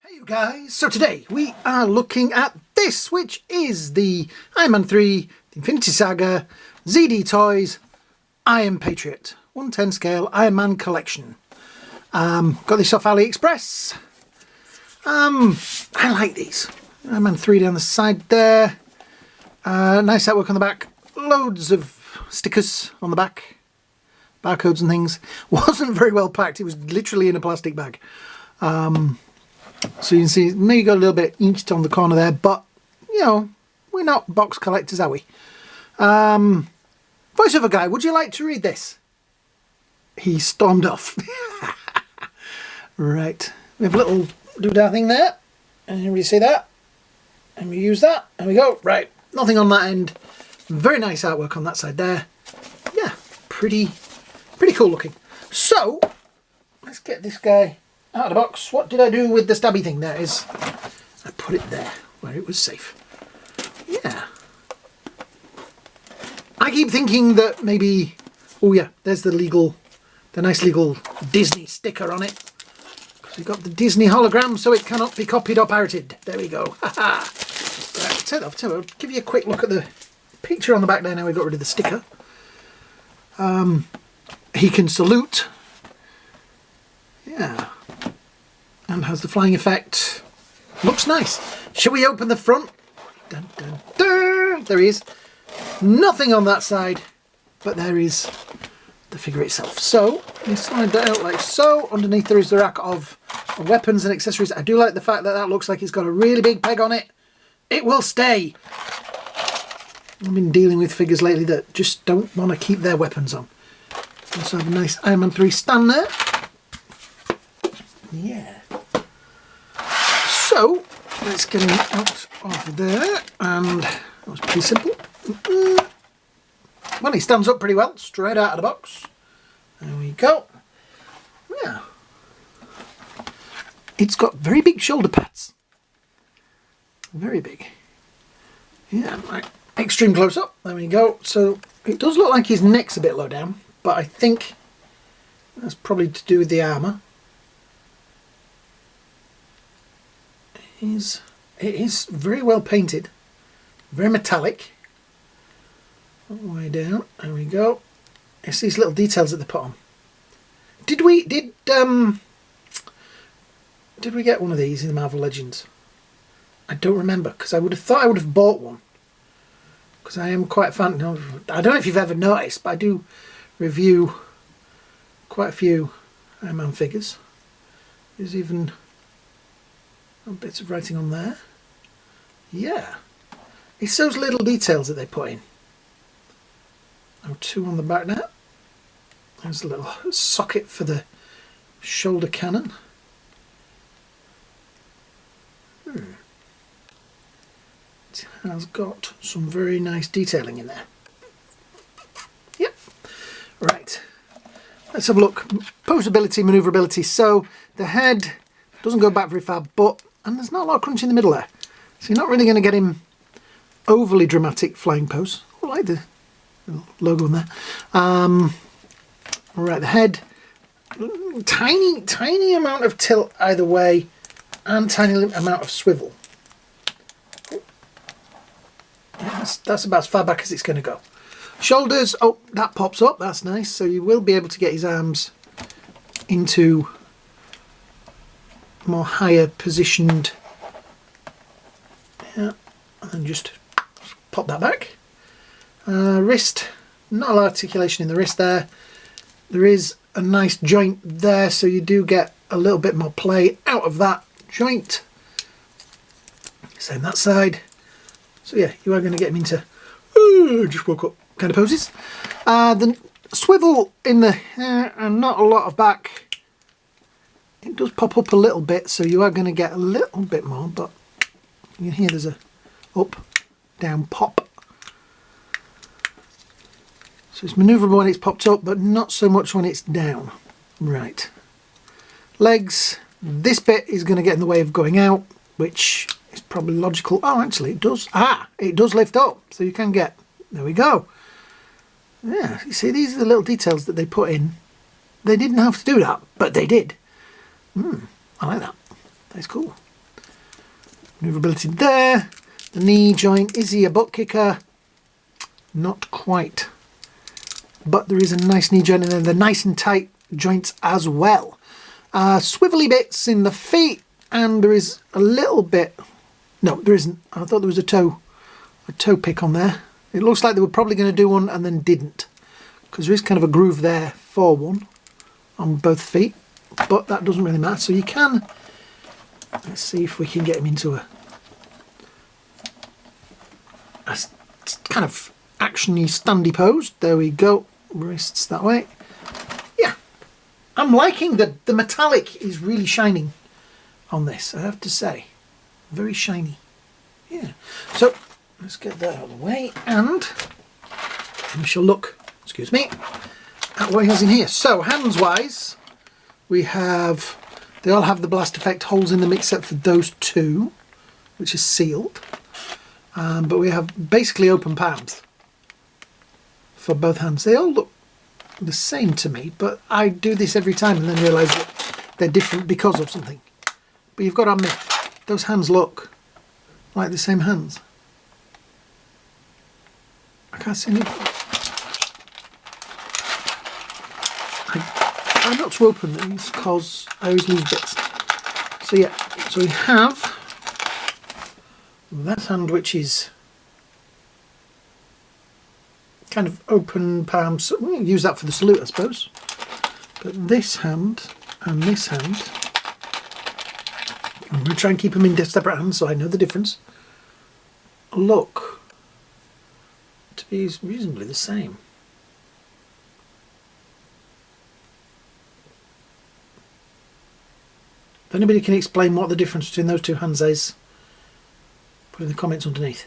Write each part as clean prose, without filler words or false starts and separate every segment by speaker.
Speaker 1: Hey you guys, so today we are looking at this, which is the Iron Man 3, the Infinity Saga, ZDtoys, Iron Patriot, 1/10 scale Iron Man collection. Got this off AliExpress. I like these. Iron Man 3 down the side there. Nice artwork on the back. Loads of stickers on the back. Barcodes and things. Wasn't very well packed. It was literally in a plastic bag. So you can see, maybe got a little bit inked on the corner there, but, you know, we're not box collectors, are we? Voiceover guy, would you like to read this? He stormed off. Right. We have a little doodah thing there. And everybody see that? And we use that. And we go. Right. Nothing on that end. Very nice artwork on that side there. Yeah. Pretty cool looking. So, let's get this guy out of the box. What did I do with the stabby thing? There it is. I put it there where it was safe. Yeah. I keep thinking that maybe, oh yeah, there's the nice legal Disney sticker on it. Because we've got the Disney hologram, so it cannot be copied or pirated. There we go. Haha. Right, turn it off. I'll give you a quick look at the picture on the back there. Now we've got rid of the sticker. He can salute. Yeah. And has the flying effect. Looks nice. Shall we open the front? Dun, dun, dun. There he is. Nothing on that side, but there is the figure itself. So you slide that out like so. Underneath there is the rack of weapons and accessories. I do like the fact that that looks like it's got a really big peg on it. It will stay. I've been dealing with figures lately that just don't want to keep their weapons on. Also have a nice Iron Man 3 stand there. Yeah. So let's get him out of there, and that was pretty simple. Well, he stands up pretty well, straight out of the box. There we go. Yeah. It's got very big shoulder pads. Very big. Yeah, right. Extreme close up. There we go. So it does look like his neck's a bit low down, but I think that's probably to do with the armour. It is very well painted. Very metallic. All the way down. There we go. It's these little details at the bottom. Did we get one of these in the Marvel Legends? I don't remember, because I would have thought I would have bought one. Because I am quite a fan. No, I don't know if you've ever noticed, but I do review quite a few Iron Man figures. There's even bits of writing on there. Yeah. It's those little details that they put in. Oh, two on the back now. There's a little socket for the shoulder cannon. It has got some very nice detailing in there. Yep. Right. Let's have a look. Posability, manoeuvrability. So the head doesn't go back very far, and there's not a lot of crunch in the middle there. So you're not really going to get him overly dramatic flying pose. I like the logo on there. Right, the head. Tiny amount of tilt either way, and tiny amount of swivel. Yeah, that's about as far back as it's going to go. Shoulders, oh, that pops up. That's nice. So you will be able to get his arms into more higher positioned. Yeah, and then just pop that back. Wrist, not a lot of articulation in the wrist there. There is a nice joint there, so you do get a little bit more play out of that joint. Same that side. So yeah, you are going to get him into just woke up kind of poses. The swivel in the hair and not a lot of back. It does pop up a little bit, so you are going to get a little bit more, but you can hear there's a up, down, pop. So it's manoeuvrable when it's popped up, but not so much when it's down. Right. Legs. This bit is going to get in the way of going out, which is probably logical. Oh, actually, it does. It does lift up, so you can get. There we go. Yeah, you see, these are the little details that they put in. They didn't have to do that, but they did. I like that. That's cool. Maneuverability there. The knee joint, is he a butt kicker? Not quite. But there is a nice knee joint in there. They're nice and tight joints as well. Swivelly bits in the feet, and there is a little bit... No, there isn't. I thought there was a toe pick on there. It looks like they were probably going to do one and then didn't. Because there is kind of a groove there for one on both feet. But that doesn't really matter. So you can... Let's see if we can get him into a kind of actiony standy pose. There we go. Wrists that way. Yeah, I'm liking the metallic is really shining on this, I have to say. Very shiny. Yeah. So let's get that out of the way, and we shall look, excuse me, at what he has in here. So hands wise, we have, they all have the blast effect holes in them except for those two, which is sealed. But we have basically open palms for both hands. They all look the same to me, but I do this every time and then realise that they're different because of something. But you've got to admit, those hands look like the same hands. I can't see any. I try not to open these because I always lose bits. So yeah, so we have that hand, which is kind of open palm. So we can use that for the salute, I suppose. But this hand and this hand, I'm going to try and keep them in separate hands so I know the difference, look to be reasonably the same. If anybody can explain what the difference between those two hands is, put in the comments underneath.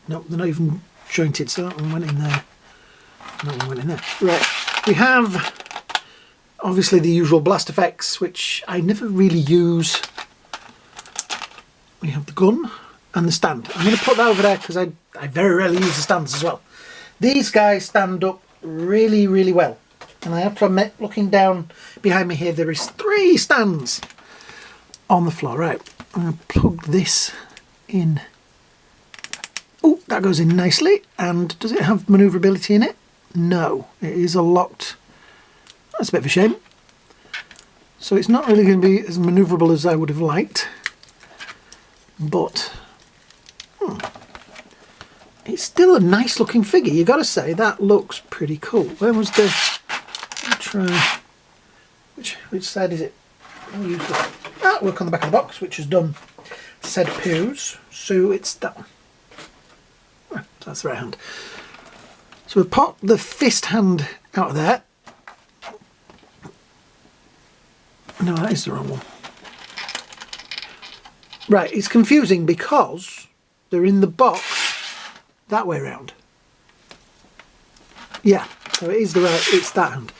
Speaker 1: Nope, they're not even jointed, so that one went in there. That one went in there. Right, we have obviously the usual blast effects, which I never really use. We have the gun and the stand. I'm going to put that over there because I very rarely use the stands as well. These guys stand up really, really well. And I have to admit, looking down behind me here, there is 3 stands on the floor. Right, I'm going to plug this in. Oh, that goes in nicely. And does it have manoeuvrability in it? No, it is a locked. That's a bit of a shame. So it's not really going to be as manoeuvrable as I would have liked. But it's still a nice looking figure. You got to say that looks pretty cool. Where was the? Try which side is it? I'll use the artwork on the back of the box, which has done said pose. So it's that one. Oh, that's the right hand. So we'll pop the fist hand out of there. No, that is the wrong one. Right, it's confusing because they're in the box that way around. Yeah, so it is the right, it's that hand.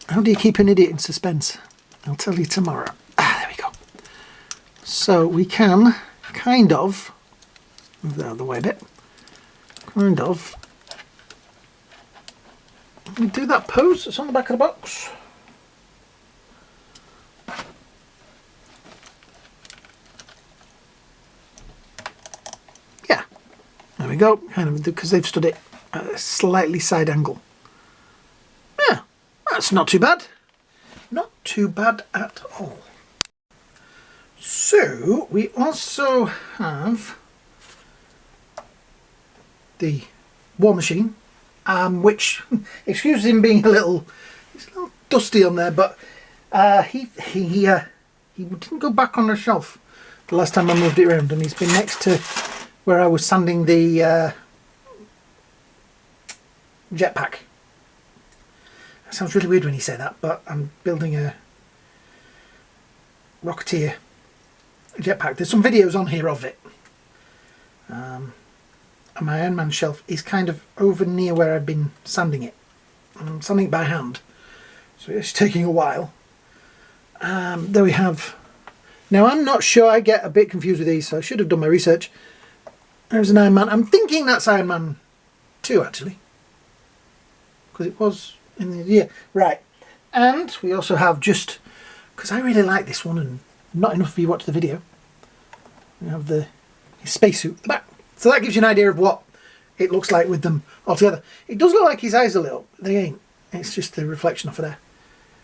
Speaker 1: How do you keep an idiot in suspense? I'll tell you tomorrow. There we go. So we can kind of move that out of the way a bit. Kind of. We do that pose that's on the back of the box. Yeah, there we go. Kind of because they've stood it at a slightly side angle. Yeah, that's not too bad. Not too bad at all. So we also have the War Machine. Which, excuse him being he's a little dusty on there, but he didn't go back on the shelf the last time I moved it around, and he's been next to where I was sanding the jetpack. That sounds really weird when you say that, but I'm building a Rocketeer jetpack. There's some videos on here of it. And my IronMan shelf is kind of over near where I've been sanding it. I'm sanding it by hand, so it's taking a while. There we have. Now I'm not sure, I get a bit confused with these, so I should have done my research. There's an Iron Man. I'm thinking that's Iron Man 2 actually, because it was in the right. And we also have, just because I really like this one, and not enough for you to watch the video. We have his spacesuit at the back. So that gives you an idea of what it looks like with them all together. It does look like his eyes a little. They ain't. It's just the reflection off of there.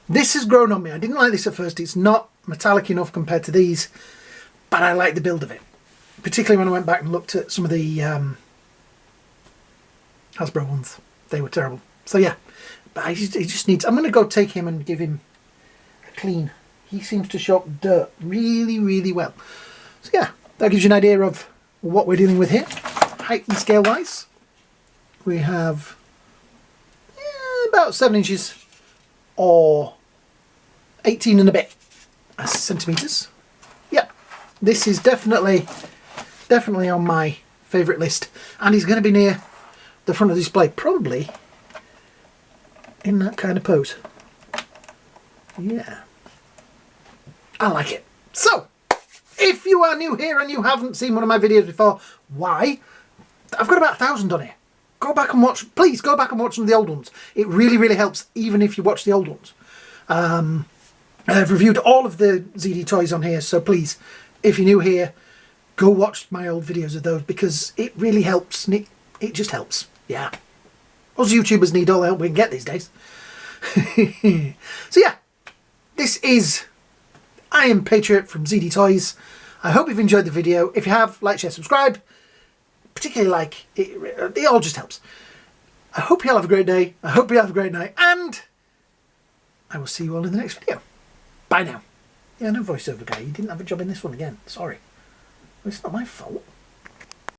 Speaker 1: This has grown on me. I didn't like this at first. It's not metallic enough compared to these, but I like the build of it. Particularly when I went back and looked at some of the hasbro ones. They were terrible. So yeah, but he just needs... I'm going to go take him and give him a clean. He seems to show up dirt really, really well. So yeah, that gives you an idea of what we're dealing with here. Height and scale wise, we have about 7 inches or 18 and a bit centimeters. Yeah, this is definitely on my favorite list, and he's going to be near the front of the display, probably in that kind of pose. Yeah, I like it. So if you are new here and you haven't seen one of my videos before, why? I've got about 1,000 on here. Go back and watch, please go back and watch some of the old ones. It really, really helps, even if you watch the old ones. I've reviewed all of the ZDtoys on here, so please, if you're new here, go watch my old videos of those, because it really helps, and it just helps. Yeah. Us YouTubers need all the help we can get these days. So yeah, this is Iron Patriot from ZDtoys. I hope you've enjoyed the video. If you have, like, share, subscribe. Particularly like, it all just helps. I hope you all have a great day. I hope you have a great night. And I will see you all in the next video. Bye now. Yeah, no voiceover guy. You didn't have a job in this one again. Sorry. Well, it's not my fault.